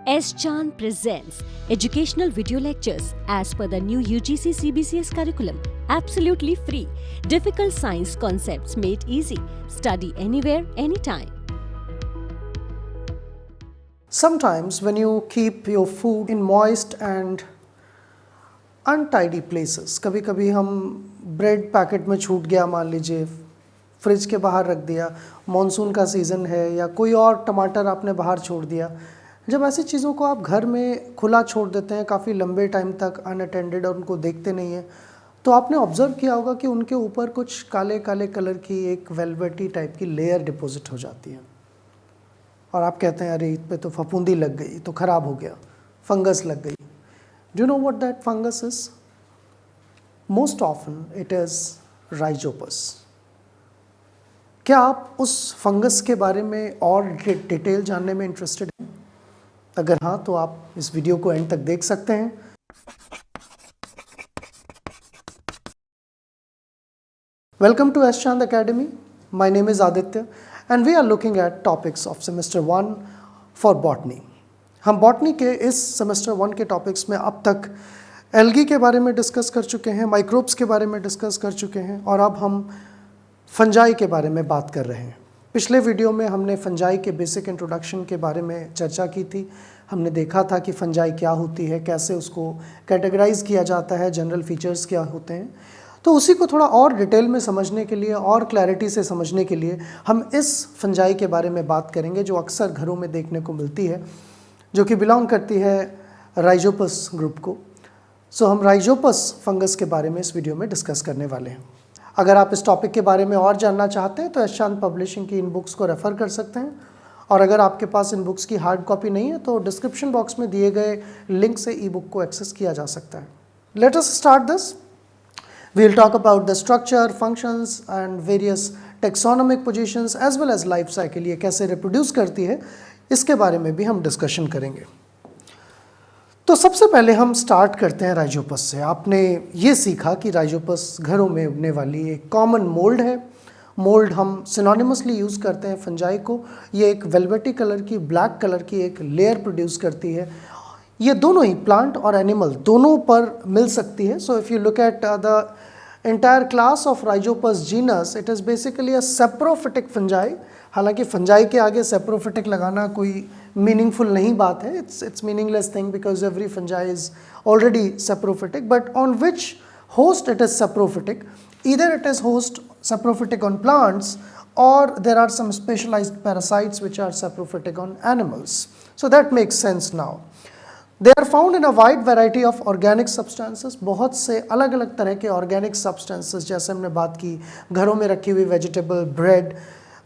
S. Chan presents educational video lectures as per the new UGC CBCS curriculum. Absolutely free. Difficult science concepts made easy. Study anywhere, anytime. Sometimes when you keep your food in moist and untidy places, कभी कभी हम bread packet में छूट गया, मान लीजिए fridge के बाहर रख दिया, मॉनसून का सीज़न है, या कोई और टमाटर आपने बाहर छोड़ दिया। जब ऐसी चीज़ों को आप घर में खुला छोड़ देते हैं काफ़ी लंबे टाइम तक अनअटेंडेड और उनको देखते नहीं हैं, तो आपने ऑब्ज़र्व किया होगा कि उनके ऊपर कुछ काले काले कलर की एक वेलवेटी टाइप की लेयर डिपॉजिट हो जाती है और आप कहते हैं अरे इस पे तो फफूंदी लग गई, तो ख़राब हो गया, फंगस लग गई। Do you know what that fungus is? Most often it is Rhizopus. क्या आप उस फंगस के बारे में और डिटेल जानने में इंटरेस्टेड हैं? अगर हाँ, तो आप इस वीडियो को एंड तक देख सकते हैं। Welcome to S. Chand Academy. My name is Aditya and we are looking at topics of semester 1 for botany. हम बॉटनी के इस सेमेस्टर 1 के टॉपिक्स में अब तक एल्गी के बारे में डिस्कस कर चुके हैं, माइक्रोब्स के बारे में डिस्कस कर चुके हैं और अब हम फंजाई के बारे में बात कर रहे हैं। पिछले वीडियो में हमने फंजाई के बेसिक इंट्रोडक्शन के बारे में चर्चा की थी। हमने देखा था कि फंजाई क्या होती है, कैसे उसको कैटेगराइज किया जाता है, जनरल फीचर्स क्या होते हैं। तो उसी को थोड़ा और डिटेल में समझने के लिए और क्लैरिटी से समझने के लिए हम इस फंजाई के बारे में बात करेंगे जो अक्सर घरों में देखने को मिलती है, जो कि बिलोंग करती है राइजोपस ग्रुप को। सो हम राइजोपस फंगस के बारे में इस वीडियो में डिस्कस करने वाले हैं। अगर आप इस टॉपिक के बारे में और जानना चाहते हैं तो एस चांद पब्लिशिंग की इन बुक्स को रेफ़र कर सकते हैं, और अगर आपके पास इन बुक्स की हार्ड कॉपी नहीं है तो डिस्क्रिप्शन बॉक्स में दिए गए लिंक से ई बुक को एक्सेस किया जा सकता है। Let us start this. We will talk about the structure, functions and various taxonomic positions as well as life cycle, ये कैसे रिप्रोड्यूस करती है इसके बारे में भी हम डिस्कशन करेंगे। तो सबसे पहले हम स्टार्ट करते हैं राइजोपस से। आपने ये सीखा कि राइजोपस घरों में उगने वाली एक कॉमन मोल्ड है। मोल्ड हम सिनोनिमसली यूज़ करते हैं फंजाई को। ये एक वेलवेटी कलर की, ब्लैक कलर की एक लेयर प्रोड्यूस करती है। ये दोनों ही प्लांट और एनिमल दोनों पर मिल सकती है। So if you look at the entire class of Rhizopus genus, it is basically a saprophytic fungi. हालांकि फंजाई के आगे सेप्रोफिटिक लगाना कोई मीनिंगफुल नहीं बात है, it's meaningless thing because every fungi is already saprophytic, but on which host it is saprophytic. Either it is host saprophytic on plants or there are some specialized parasites which are saprophytic on animals. So that makes sense now. They are found in a wide variety of organic substances. बहुत से अलग अलग तरह के organic substances, जैसे हमने बात की घरों में रखी हुई vegetable, bread,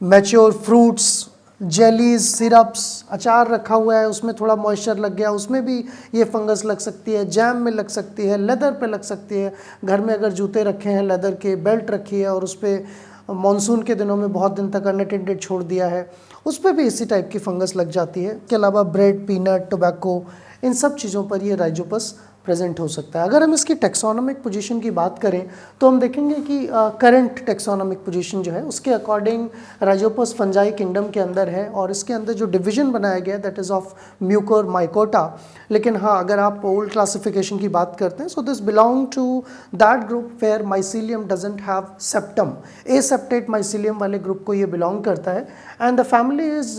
mature fruits, jellies, syrups, अचार रखा हुआ है उसमें थोड़ा मॉइस्चर लग गया, उसमें भी ये फंगस लग सकती है, जैम में लग सकती है, लेदर पे लग सकती है। घर में अगर जूते रखे हैं लेदर के, बेल्ट रखी है और उस पर मानसून के दिनों में बहुत दिन तक अनअटेंडेड छोड़ दिया है, उस पर भी इसी टाइप की फंगस लग जाती है। इसके अलावा ब्रेड, पीनट, टोबैको, इन सब चीज़ों पर ये राइजोपस प्रेजेंट हो सकता है। अगर हम इसकी टेक्सोनोमिक पोजीशन की बात करें तो हम देखेंगे कि करंट टेक्सोनोमिक पोजीशन जो है उसके अकॉर्डिंग राइजोपस फंजाई किंगडम के अंदर है और इसके अंदर जो डिवीजन बनाया गया है that is of Mucor mycota. लेकिन हाँ, अगर आप ओल्ड क्लासिफिकेशन की बात करते हैं so this belong to that group where mycelium doesn't have septum. Aseptate mycelium वाले ग्रुप को ये बिलोंग करता है and the family is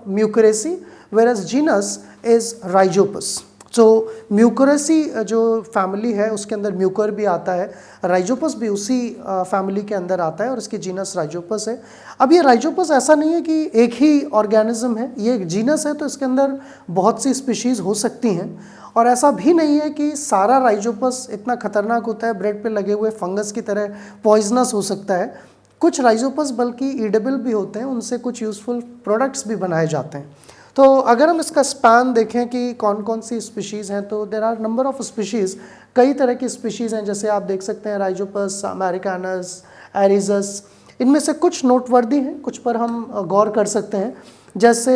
Mucoraceae where as genus is Rhizopus. So Mucoraceae जो फैमिली है उसके अंदर म्यूकर भी आता है, राइजोपस भी उसी फैमिली के अंदर आता है और इसकी जीनस राइजोपस है। अब ये राइजोपस ऐसा नहीं है कि एक ही ऑर्गेनिज्म है, ये एक जीनस है तो इसके अंदर बहुत सी स्पीशीज़ हो सकती हैं और ऐसा भी नहीं है कि सारा राइजोपस इतना खतरनाक होता है, ब्रेड पे लगे हुए फंगस की तरह पॉइजनस हो सकता है। कुछ राइजोपस बल्कि ईडेबल भी होते हैं, उनसे कुछ यूज़फुल प्रोडक्ट्स भी बनाए जाते हैं। तो अगर हम इसका स्पैन देखें कि कौन कौन सी स्पीशीज़ हैं तो there are number of species, कई तरह की स्पीशीज़ हैं। जैसे आप देख सकते हैं राइजोपस अमेरिकानस, एरिजस, इनमें से कुछ नोटवर्दी हैं, कुछ पर हम गौर कर सकते हैं। जैसे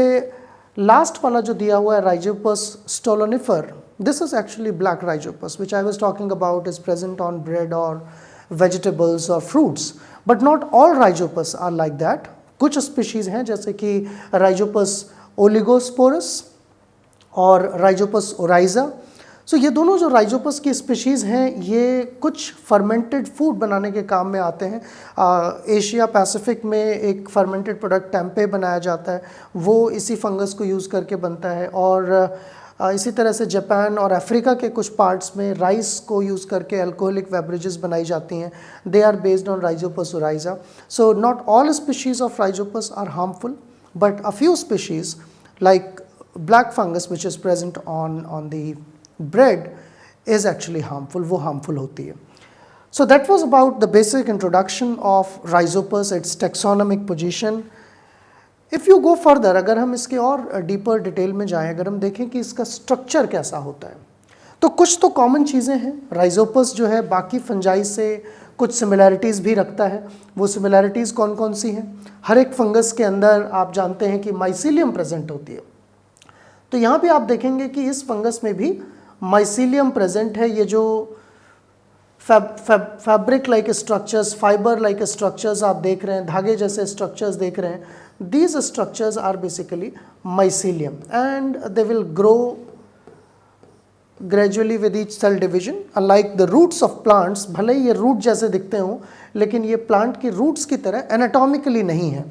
लास्ट वाला जो दिया हुआ है rhizopus stolonifer, this is actually black rhizopus which I was talking about is present on bread और वेजिटेबल्स और fruits, but not all rhizopus are like that. कुछ स्पीशीज़ हैं जैसे कि राइजोपस ओलिगोस्पोरस, और राइजोपस ओराइजा। सो ये दोनों जो राइजोपस की स्पीशीज़ हैं ये कुछ फर्मेंटेड फूड बनाने के काम में आते हैं। एशिया पैसिफिक में एक फर्मेंटेड प्रोडक्ट टेम्पे बनाया जाता है, वो इसी फंगस को यूज़ करके बनता है। और इसी तरह से जापान और अफ्रीका के कुछ पार्ट्स में राइस को यूज़ करके अल्कोहलिक बेवरेजेस बनाई जाती हैं। They are based on rhizopus oryzae. So not all species of rhizopus are harmful, but a few species like black fungus which is present on the bread is actually harmful, वो harmful होती है। So that was about the basic introduction of Rhizopus, its taxonomic position. If you go further, अगर हम इसके और deeper detail में जाएं, अगर हम देखें कि इसका स्ट्रक्चर कैसा होता है, तो कुछ तो कॉमन चीज़ें हैं। राइजोपस जो है बाकी फंजाई से कुछ सिमिलैरिटीज़ भी रखता है। वो सिमिलैरिटीज़ कौन कौन सी हैं? हर एक फंगस के अंदर आप जानते हैं कि माइसीलियम प्रेजेंट होती है, तो यहाँ पे आप देखेंगे कि इस फंगस में भी माइसीलियम प्रेजेंट है। ये जो fabric like structures, fibre like structures आप देख रहे हैं, धागे जैसे स्ट्रक्चर्स देख रहे हैं, these structures are basically mycelium and they will grow gradually with each cell division. Unlike the roots of plants, भले ही ये रूट जैसे दिखते हों, लेकिन ये प्लांट की रूट्स की तरह एनाटॉमिकली नहीं है।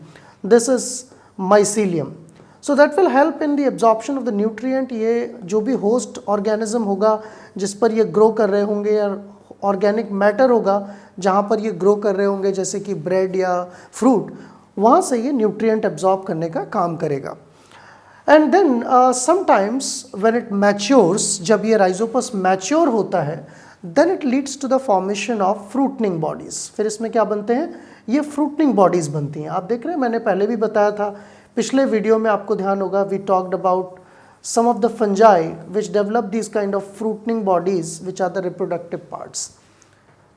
This is mycelium. So that will help in the absorption of the nutrient. ये जो भी होस्ट ऑर्गेनिज्म होगा जिस पर ये ग्रो कर रहे होंगे, या ऑर्गेनिक मैटर होगा जहाँ पर ये ग्रो कर रहे होंगे, जैसे कि ब्रेड या फ्रूट, वहाँ से ये न्यूट्रिएंट एब्जॉर्ब करने का काम करेगा। And then sometimes when it matures, जब ये राइजोपस मैच्योर होता है, then it leads to the formation of fruiting bodies. फिर इसमें क्या बनते हैं? ये फ्रूटनिंग बॉडीज़ बनती हैं। आप देख रहे हैं, मैंने पहले भी बताया था, पिछले वीडियो में आपको ध्यान होगा, we talked about some of the fungi which develop these kind of fruiting bodies which are the reproductive parts.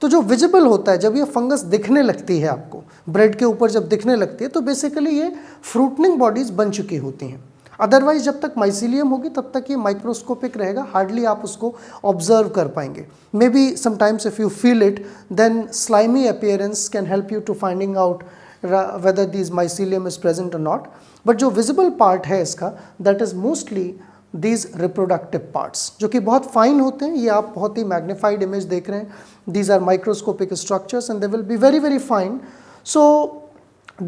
तो जो विजिबल होता है, जब ये फंगस दिखने लगती है आपको, ब्रेड के ऊपर जब दिखने लगती है, तो बेसिकली ये फ्रूटनिंग बॉडीज बन चुकी होती हैं। अदरवाइज जब तक माइसीलियम होगी तब तक ये माइक्रोस्कोपिक रहेगा, हार्डली आप उसको ऑब्जर्व कर पाएंगे। Maybe sometimes if you feel it, then slimy appearance can help you to finding out whether these mycelium is present or not. बट जो विजिबल पार्ट है इसका, that is mostly these reproductive parts, जो कि बहुत fine होते हैं। ये आप बहुत ही मैग्नीफाइड इमेज देख रहे हैं। These are microscopic structures and they will be very very fine. So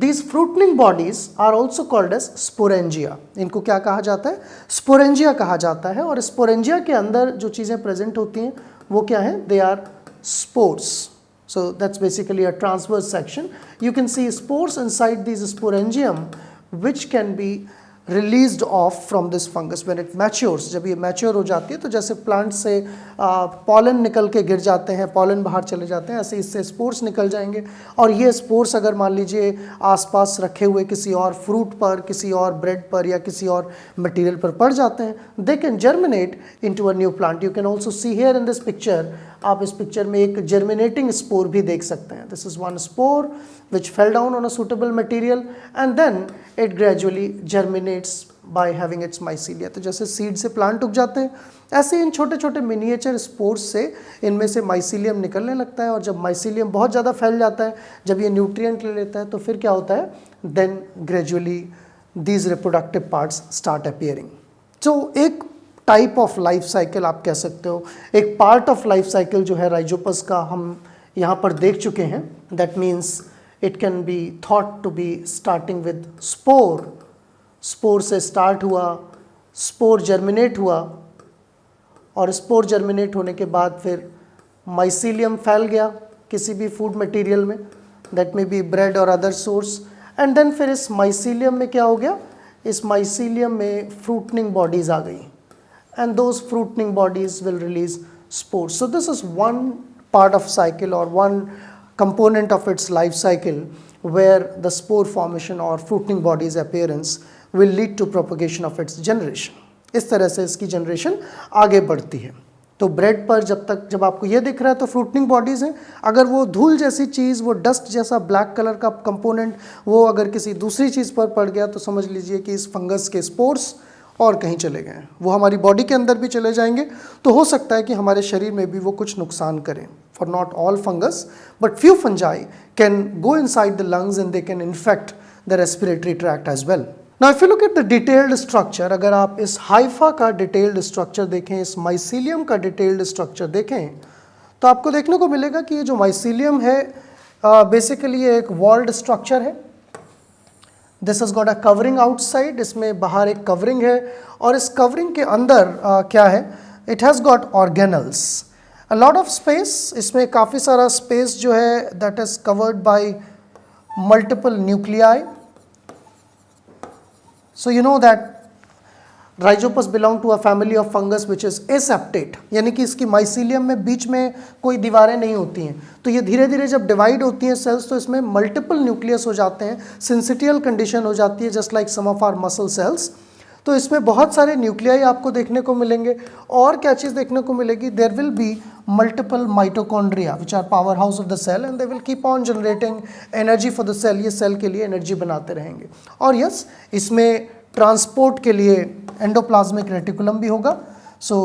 these fruiting bodies are also called as sporangia. इनको क्या कहा जाता है? Sporangia कहा जाता है। और sporangia के अंदर जो चीज़ें प्रेजेंट होती हैं वो क्या हैं? They are spores. So that's basically a transverse section. You can see spores inside these sporangium which can be released off from this fungus when it matures. जब ये mature हो जाती है, तो जैसे प्लांट से पॉलन निकल के गिर जाते हैं, पॉलन बाहर चले जाते हैं, ऐसे इससे स्पोर्स निकल जाएंगे। और ये स्पोर्स अगर मान लीजिए आसपास रखे हुए किसी और फ्रूट पर, किसी और ब्रेड पर या किसी और मटेरियल पर पड़ जाते हैं, they can germinate into a new plant. You can also see here in this picture, आप इस पिक्चर में एक जर्मिनेटिंग स्पोर भी देख सकते हैं। This is one spore which fell down on a suitable material and then it gradually germinates by having its mycelia. तो जैसे सीड से प्लांट उग जाते हैं, ऐसे इन छोटे छोटे मिनिएचर स्पोर्स से इनमें से माइसीलियम निकलने लगता है। और जब माइसीलियम बहुत ज़्यादा फैल जाता है, जब ये न्यूट्रिएंट ले लेता है, तो फिर क्या होता है? Then gradually these reproductive parts start appearing. So एक टाइप ऑफ लाइफ साइकिल आप कह सकते हो, एक पार्ट ऑफ लाइफ साइकिल जो है राइजोपस का हम यहाँ पर देख चुके हैं। That means it can be thought to be starting with spore. Spore से स्टार्ट हुआ, स्पोर जर्मिनेट हुआ, और स्पोर जर्मिनेट होने के बाद फिर माइसीलियम फैल गया किसी भी फूड मटेरियल में, दैट मे बी ब्रेड और अदर सोर्स। एंड देन फिर इस माइसीलियम में क्या हो गया? इस माइसीलियम में फ्रूटनिंग बॉडीज आ गई, and those fruiting bodies will release spores. So this is one part of cycle और one component of its life cycle where the spore formation or fruiting body's appearance will lead to propagation of its generation. इस तरह से इसकी generation आगे बढ़ती है. तो bread पर जब आपको ये दिख रहा है तो फ्रूटनिंग बॉडीज़ हैं. अगर वो धूल जैसी चीज़, वो डस्ट जैसा ब्लैक कलर का कंपोनेंट, वो अगर किसी दूसरी चीज़ पर पड़ गया तो समझ लीजिए कि इस फंगस के स्पोर्स और कहीं चले गए हैं, वो हमारी बॉडी के अंदर भी चले जाएंगे. तो हो सकता है कि हमारे शरीर में भी वो कुछ नुकसान करें. For not all fungus, but few fungi can go inside the lungs and they can infect the respiratory tract as well. Now if you look at the detailed structure, अगर आप इस हाइफा का डिटेल्ड स्ट्रक्चर देखें, इस mycelium का detailed structure देखें, तो आपको देखने को मिलेगा कि ये जो माइसीलियम है बेसिकली ये एक वॉल्ड स्ट्रक्चर है। This has got a covering outside, इसमें बाहर एक कवरिंग है और इस कवरिंग के अंदर क्या है, it has got organelles, a lot of space, इसमें काफ़ी सारा स्पेस जो है that is covered by multiple nuclei. So you know that Rhizopus belong to a family of fungus which is aseptate, यानी कि इसकी माइसीलियम में बीच में कोई दीवारें नहीं होती हैं, तो ये धीरे धीरे जब डिवाइड होती हैं सेल्स तो इसमें मल्टीपल न्यूक्लियस हो जाते हैं, सिंसिटियल कंडीशन हो जाती है just like some of our muscle cells. तो इसमें बहुत सारे न्यूक्लियाई आपको देखने को मिलेंगे। और क्या चीज़ देखने को मिलेगी, there will be multiple mitochondria which are powerhouse of the cell and they will keep on generating energy for the cell, ये सेल के लिए एनर्जी बनाते रहेंगे। और यस, इसमें ट्रांसपोर्ट के लिए एंडोप्लाज्मिक रेटिकुलम भी होगा। सो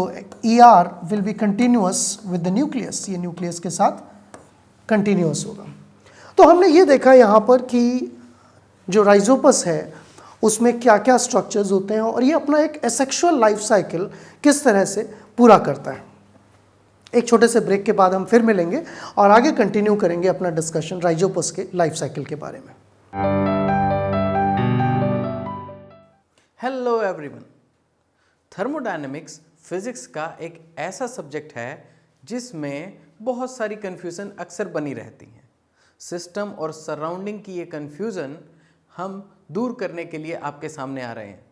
ER will be continuous with the nucleus, ये न्यूक्लियस के साथ कंटिन्यूअस होगा। तो हमने ये देखा यहाँ पर कि जो राइजोपस है उसमें क्या क्या स्ट्रक्चर्स होते हैं और ये अपना एक एसेक्सुअल लाइफ साइकिल किस तरह से पूरा करता है। एक छोटे से ब्रेक के बाद हम फिर मिलेंगे और आगे कंटिन्यू करेंगे अपना डिस्कशन राइजोपस के लाइफ साइकिल के बारे में। हेलो एवरीवन, थर्मोडायनेमिक्स फिजिक्स का एक ऐसा सब्जेक्ट है जिसमें बहुत सारी कन्फ्यूज़न अक्सर बनी रहती हैं। सिस्टम और सराउंडिंग की ये कन्फ्यूज़न हम दूर करने के लिए आपके सामने आ रहे हैं।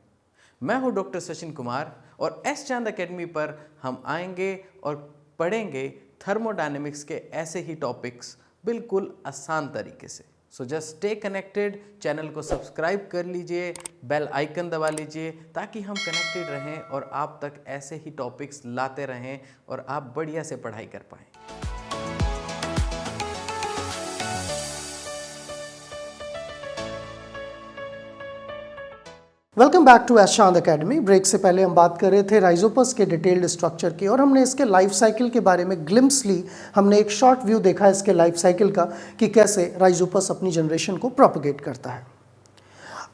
मैं हूं डॉक्टर सचिन कुमार और एस चांद एकेडमी पर हम आएंगे और पढ़ेंगे थर्मोडायनेमिक्स के ऐसे ही टॉपिक्स बिल्कुल आसान तरीके से। So just stay connected, channel को सब्सक्राइब कर लीजिए, बेल आइकन दबा लीजिए ताकि हम कनेक्टेड रहें और आप तक ऐसे ही टॉपिक्स लाते रहें और आप बढ़िया से पढ़ाई कर पाएँ। वेलकम बैक टू एस चांद एकेडमी। ब्रेक से पहले हम बात कर रहे थे राइजोपस के डिटेल्ड स्ट्रक्चर की और हमने इसके लाइफ साइकिल के बारे में ग्लिम्स ली। हमने एक शॉर्ट व्यू देखा इसके लाइफ साइकिल का कि कैसे राइजोपस अपनी जनरेशन को प्रोपगेट करता है।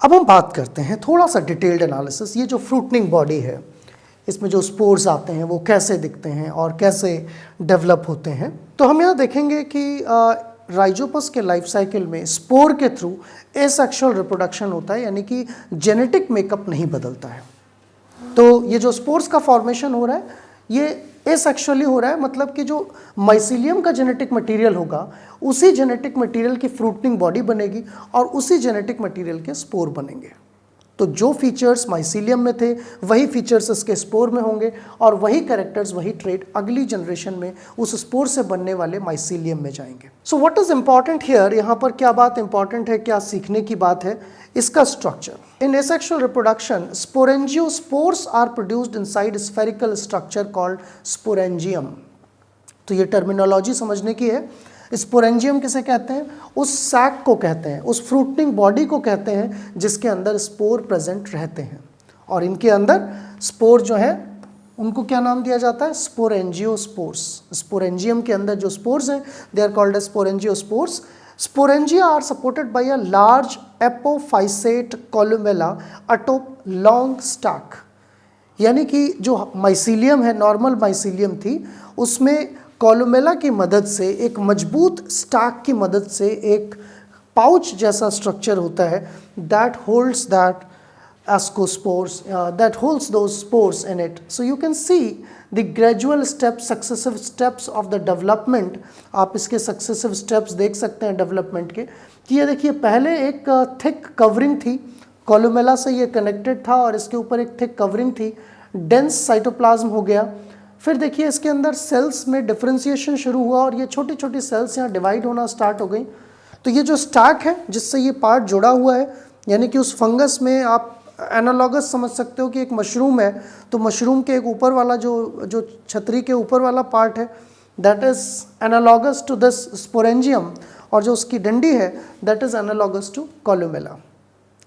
अब हम बात करते हैं थोड़ा सा डिटेल्ड एनालिसिस। ये जो फ्रूटनिंग बॉडी है, इसमें जो स्पोर्स आते हैं वो कैसे दिखते हैं और कैसे डेवलप होते हैं। तो हम यहाँ देखेंगे कि राइजोपस के लाइफ साइकिल में स्पोर के थ्रू एसेक्सुअल रिप्रोडक्शन होता है, यानी कि जेनेटिक मेकअप नहीं बदलता है। तो ये जो स्पोर्स का फॉर्मेशन हो रहा है ये एसेक्सुअली हो रहा है, मतलब कि जो माइसीलियम का जेनेटिक मटेरियल होगा उसी जेनेटिक मटेरियल की फ्रूटनिंग बॉडी बनेगी और उसी जेनेटिक मटेरियल के स्पोर बनेंगे। तो जो फीचर्स माइसीलियम में थे वही फीचर्स इसके स्पोर में होंगे और वही कैरेक्टर्स, वही ट्रेट अगली जनरेशन में उस स्पोर से बनने वाले माइसीलियम में जाएंगे। So what is important here, यहाँ पर क्या बात इंपॉर्टेंट है, क्या सीखने की बात है, इसका structure. In asexual reproduction sporangiospores are produced inside spherical structure called sporangium. तो ये टर्मिनोलॉजी समझने की है। स्पोरेंजियम किसे कहते हैं, उस सैक को कहते हैं, उस फ्रूटनिंग बॉडी को कहते हैं जिसके अंदर स्पोर प्रेजेंट रहते हैं। और इनके अंदर स्पोर जो है उनको क्या नाम दिया जाता है, स्पोरेंजियोस्पोर्स। स्पोरेंजियम के अंदर जो स्पोर्स हैं they are called as sporangiospores. Sporangia are supported by a large apophysate columella atop long stalk. यानी कि जो माइसीलियम है, नॉर्मल माइसीलियम थी, उसमें कोलुमेला की मदद से, एक मजबूत स्टैक की मदद से एक पाउच जैसा स्ट्रक्चर होता है that holds that ascospores, that holds those spores in it. So you can see the gradual steps, successive steps of the development. आप इसके successive steps देख सकते हैं डेवलपमेंट के कि ये देखिए पहले एक थिक कवरिंग थी, कोलुमेला से ये कनेक्टेड था और इसके ऊपर एक थिक कवरिंग थी, डेंस साइटोप्लाज्म हो गया। फिर देखिए इसके अंदर सेल्स में डिफ्रेंसिएशन शुरू हुआ और ये छोटी छोटी सेल्स यहाँ डिवाइड होना स्टार्ट हो गई। तो ये जो स्टैक है जिससे ये पार्ट जुड़ा हुआ है, यानी कि उस फंगस में आप एनालॉगस समझ सकते हो कि एक मशरूम है, तो मशरूम के एक ऊपर वाला जो छतरी के ऊपर वाला पार्ट है that is analogous to this sporangium, और जो उसकी डंडी है that is analogous to columella.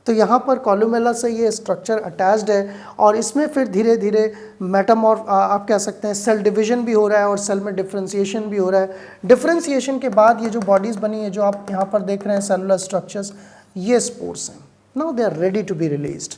तो यहाँ पर कोलुमेला से ये स्ट्रक्चर अटैच्ड है और इसमें फिर धीरे धीरे मेटामॉर्फ आप कह सकते हैं सेल डिवीजन भी हो रहा है और सेल में डिफ्रेंसिएशन भी हो रहा है। डिफ्रेंसिएशन के बाद ये जो बॉडीज़ बनी है जो आप यहाँ पर देख रहे हैं सेलुलर स्ट्रक्चर्स, ये स्पोर्स हैं। Now they are ready to be released.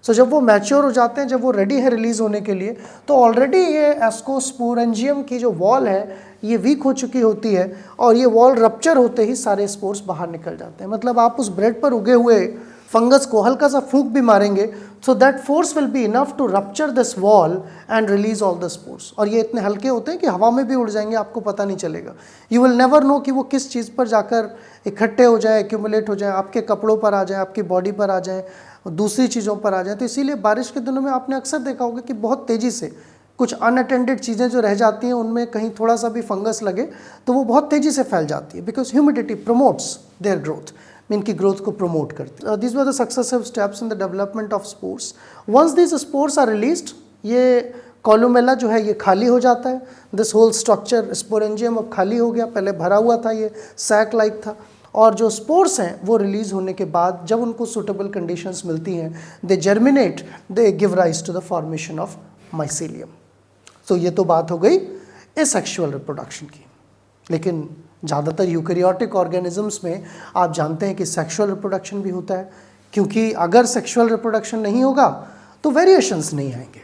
So जब वो मैच्योर हो जाते हैं, जब वो रेडी है रिलीज होने के लिए, तो ऑलरेडी ये एस्कोस्पोरेंजियम की जो वॉल है ये वीक हो चुकी होती है और ये वॉल रप्चर होते ही सारे स्पोर्स बाहर निकल जाते हैं। मतलब आप उस ब्रेड पर उगे हुए फंगस को हल्का सा फूंक भी मारेंगे, so that force will be enough to rupture this wall and release all the spores. और ये इतने हल्के होते हैं कि हवा में भी उड़ जाएंगे, आपको पता नहीं चलेगा। यू विल नेवर नो कि वो किस चीज़ पर जाकर इकट्ठे हो जाए, एक्यूमुलेट हो जाए, आपके कपड़ों पर आ जाए, आपकी बॉडी पर आ जाए, दूसरी चीज़ों पर आ जाए। तो इसीलिए बारिश के दिनों में आपने अक्सर देखा होगा कि बहुत तेज़ी से कुछ अनअटेंडेड चीज़ें जो रह जाती हैं उनमें कहीं थोड़ा सा भी फंगस लगे तो वो बहुत तेज़ी से फैल जाती है, because humidity promotes their growth, इनकी ग्रोथ को प्रमोट करती है। This were the successive steps in the development of spores. Once this spores are released, ये कॉलुमेला जो है ये खाली हो जाता है। दिस होल स्ट्रक्चर स्पोरेंजियम अब खाली हो गया, पहले भरा हुआ था, ये सैक लाइक था। और जो स्पोर्स हैं वो रिलीज होने के बाद जब उनको सुटेबल कंडीशंस मिलती हैं, they germinate, they give rise to the formation of mycelium. तो ये तो बात हो गई एसेक्सुअल रिप्रोडक्शन की। लेकिन ज़्यादातर यूकैरियोटिक ऑर्गेनिजम्स में आप जानते हैं कि सेक्सुअल रिप्रोडक्शन भी होता है, क्योंकि अगर सेक्सुअल रिप्रोडक्शन नहीं होगा तो वेरिएशंस नहीं आएंगे,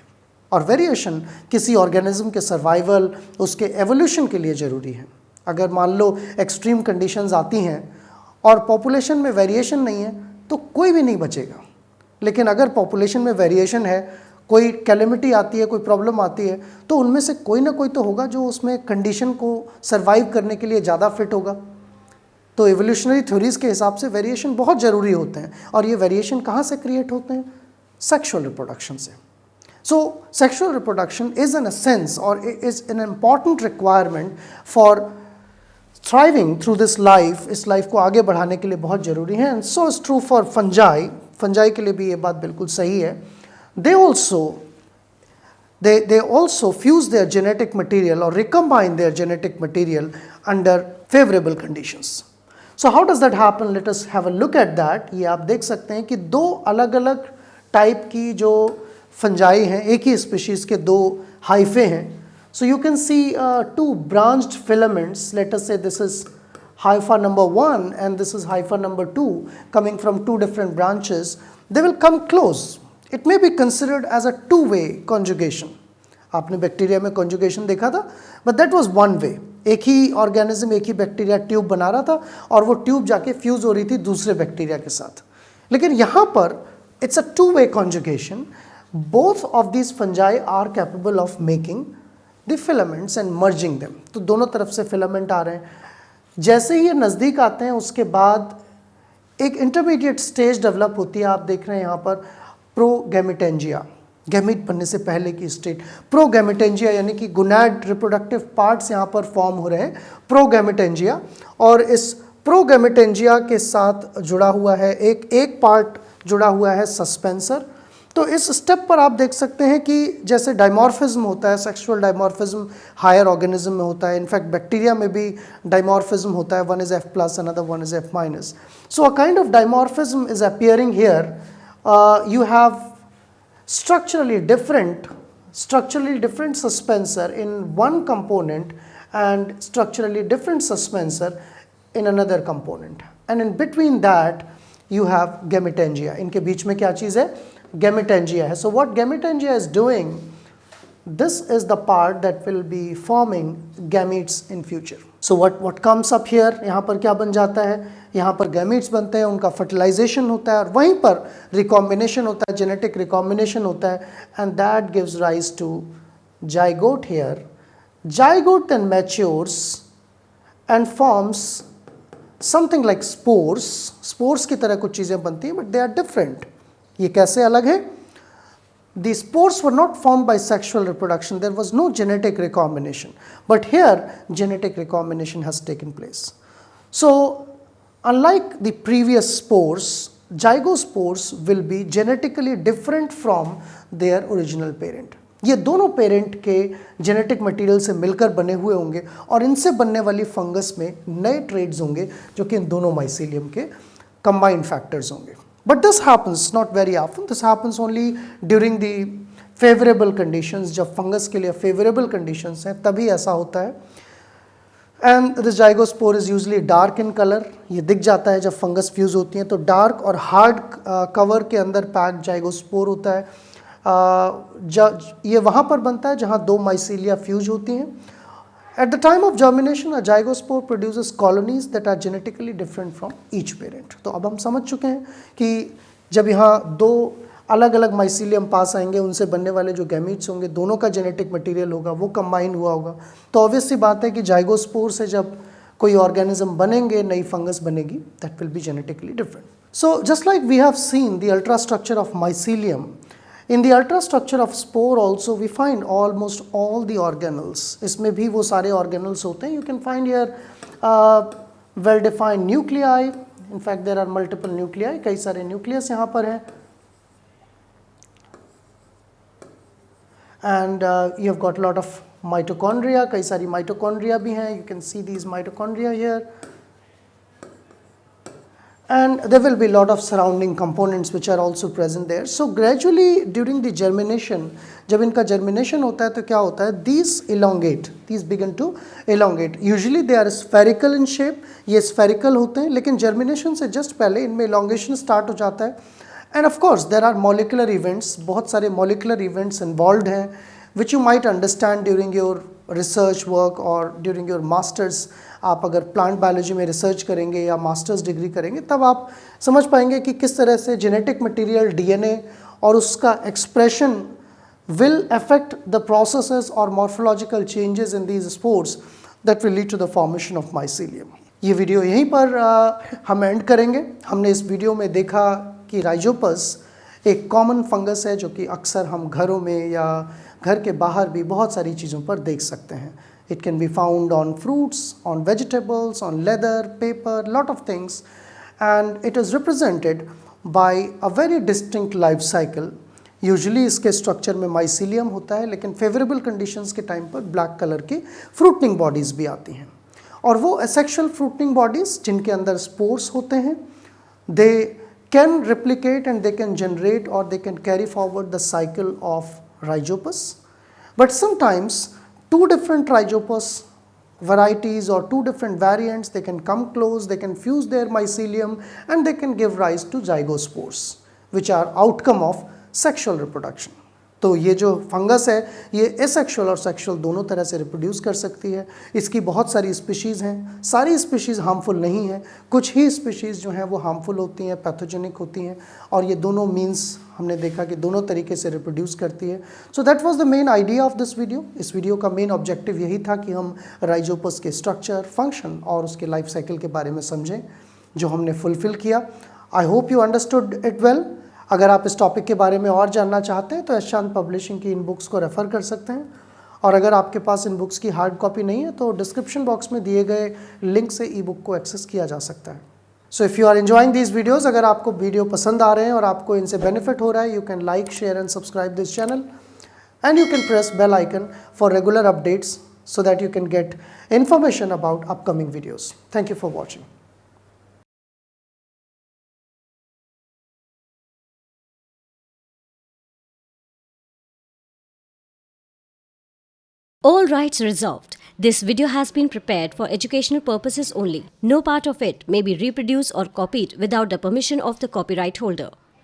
और वेरिएशन किसी ऑर्गेनिज्म के सर्वाइवल, उसके एवोल्यूशन के लिए ज़रूरी है। अगर मान लो एक्सट्रीम कंडीशंस आती हैं और पॉपुलेशन में वेरिएशन नहीं है तो कोई भी नहीं बचेगा। लेकिन अगर पॉपुलेशन में वेरिएशन है, कोई कैलेमिटी आती है, कोई प्रॉब्लम आती है, तो उनमें से कोई ना कोई तो होगा जो उसमें कंडीशन को सर्वाइव करने के लिए ज़्यादा फिट होगा। तो एवोल्यूशनरी थ्योरीज़ के हिसाब से वेरिएशन बहुत ज़रूरी होते हैं, और ये वेरिएशन कहाँ से क्रिएट होते हैं? सेक्शुअल रिप्रोडक्शन से। So sexual reproduction is in a sense, or is an important requirement for thriving through this life. इस लाइफ को आगे बढ़ाने के लिए बहुत ज़रूरी है। And so is true for fungi. Fungi के लिए भी ये बात बिल्कुल सही है। They also fuse their genetic material or recombine their genetic material under favorable conditions. So how does that happen? Let us have a look at that. ये आप देख सकते हैं कि दो अलग अलग टाइप की जो फंजाई हैं, एक ही स्पीशीज़ के दो हाइफे हैं। So you can see two branched filaments. Let us say this is hypha number 1 and this is hypha number 2 coming from two different branches. They will come close. It may be considered as a two-way conjugation. आपने bacteria में conjugation देखा था, but that was one way. एक ही organism, एक ही bacteria tube बना रहा था और वो ट्यूब जाके फ्यूज हो रही थी दूसरे बैक्टीरिया के साथ। लेकिन यहाँ पर it's a two-way conjugation. Both of these fungi are capable of making the filaments and merging them. तो दोनों तरफ से फिलामेंट आ रहे हैं। जैसे ही ये नज़दीक आते हैं उसके बाद एक इंटरमीडिएट स्टेज डेवलप होती है। आप देख रहे हैं यहाँ पर प्रोगैमेटेंजिया, गैमीट बनने से पहले की स्टेट। प्रोगैमेटेंजिया यानी कि गुनैड रिप्रोडक्टिव पार्ट्स यहाँ पर फॉर्म हो रहे हैं, प्रोगैमेटेंजिया। और इस प्रोगैमेटेंजिया के साथ जुड़ा हुआ है एक पार्ट जुड़ा हुआ है सस्पेंसर। तो इस स्टेप पर आप देख सकते हैं कि जैसे डाइमॉर्फिज्म होता है, सेक्सुअल डाइमॉर्फिज्म हायर ऑर्गेनिज्म में होता है। इनफैक्ट बैक्टीरिया में भी डाइमॉर्फिज्म होता है, one is F plus, another one is F minus. So a kind of dimorphism is appearing here. You have structurally different suspensor in one component and structurally different suspensor in another component. And in between that you have gametangia. इनके बीच में क्या चीज़ है? Gametangia है। So what gametangia is doing, this is the part that will be forming gametes in future. So what comes up here, यहाँ पर क्या बन जाता है? यहाँ पर gametes बनते हैं, उनका fertilization होता है और वहीं पर recombination होता है, genetic recombination होता है, and that gives rise to zygote here. Zygote then matures and forms something like spores. Spores की तरह कुछ चीज़ें बनती हैं, but they are different. ये कैसे अलग है? The spores were not formed by sexual reproduction. There was no genetic recombination. But here, genetic recombination has taken place. So, unlike the previous spores, zygospores will be genetically different from their original parent. ये दोनों parent के genetic material से मिलकर बने हुए होंगे और इनसे बनने वाली फंगस में नए ट्रेड्स होंगे जो कि इन दोनों माइसीलियम के कंबाइंड फैक्टर्स होंगे। But this happens not very often. This happens only during the favorable conditions. जब फंगस के लिए favorable conditions हैं तभी ऐसा होता है। And this zygospore is usually dark in colour. ये दिख जाता है जब फंगस फ्यूज होती हैं, तो डार्क और हार्ड कवर के अंदर पैक्ड जाइगोस्पोर होता है। ये वहाँ पर बनता है जहाँ दो माइसीलिया फ्यूज होती हैं। At the time of germination, a zygospore produces colonies that are genetically different from each parent. तो अब हम समझ चुके हैं कि जब यहाँ दो अलग अलग माइसीलियम पास आएंगे, उनसे बनने वाले जो गैमीट्स होंगे, दोनों का जेनेटिक मटेरियल होगा, वो कंबाइन हुआ होगा। तो ऑब्वियस सी बात है कि जाइगोस्पोर से जब कोई ऑर्गेनिज्म बनेंगे, नई फंगस बनेगी, that will be genetically different. So just like we have seen the ultra structure of mycelium, in the ultrastructure of spore also we find almost all the organelles. इसमें भी वो सारे organelles होते हैं. You can find here well defined nuclei. In fact there are multiple nuclei, कई सारे nucleus यहाँ पर हैं. And you have got a lot of mitochondria, कई सारी mitochondria भी हैं. You can see these mitochondria here. And there will be a lot of surrounding components which are also present there. So gradually during the germination, जब इनका germination होता है तो क्या होता है, these elongate, these begin to elongate. Usually they are spherical in shape, ये spherical होते हैं, लेकिन germination से just पहले इनमें elongation start हो जाता है. And of course there are molecular events, बहुत सारे molecular events involved हैं, which you might understand during your research work or during your masters. आप अगर प्लांट बायोलॉजी में रिसर्च करेंगे या मास्टर्स डिग्री करेंगे, तब आप समझ पाएंगे कि किस तरह से जेनेटिक मटेरियल डीएनए और उसका expression will affect the processes और morphological changes in these spores that will lead to the formation of mycelium. ये वीडियो यहीं पर हम एंड करेंगे। हमने इस वीडियो में देखा कि राइजोपस एक कॉमन फंगस है जो कि अक्सर हम घरों में या घर के बाहर भी बहुत सारी चीज़ों पर देख सकते हैं। It can be found on fruits, on vegetables, on leather, paper, lot of things, and it is represented by a very distinct life cycle. Usually इसके structure में mycelium होता है, लेकिन favorable conditions के time पर black color की fruiting bodies भी आती हैं, और वो asexual fruiting bodies जिनके अंदर spores होते हैं, they can replicate and they can generate or they can carry forward the cycle of Rhizopus. But sometimes two different Rhizopus varieties or two different variants, they can come close, they can fuse their mycelium and they can give rise to zygospores, which are outcome of sexual reproduction. तो ये जो fungus है ये asexual और sexual दोनों तरह से reproduce कर सकती है। इसकी बहुत सारी स्पीशीज़ हैं, सारी स्पीशीज़ हार्मफुल नहीं हैं, कुछ ही स्पीशीज़ जो हैं वो हार्मफुल होती हैं, पैथोजेनिक होती हैं, और ये दोनों मीन्स हमने देखा कि दोनों तरीके से रिप्रोड्यूस करती है। So that was the main idea of this video. इस वीडियो का मेन ऑब्जेक्टिव यही था कि हम राइजोपस के स्ट्रक्चर, फंक्शन और उसके लाइफ साइकिल के बारे में समझें, जो हमने फुलफिल किया। I hope you understood it well. अगर आप इस टॉपिक के बारे में और जानना चाहते हैं तो एस पब्लिशिंग की इन बुक्स को रेफ़र कर सकते हैं, और अगर आपके पास इन बुक्स की हार्ड कॉपी नहीं है तो डिस्क्रिप्शन बॉक्स में दिए गए लिंक से ई बुक को एक्सेस किया जा सकता है। So if you are enjoying these videos, अगर आपको वीडियो पसंद आ रहे हैं और आपको इनसे बेनिफिट हो रहा है, you can like, share and subscribe this channel, and you can press bell icon for regular updates so that you can get information about upcoming videos. Thank you for watching. All rights reserved. This video has been prepared for educational purposes only. No part of it may be reproduced or copied without the permission of the copyright holder.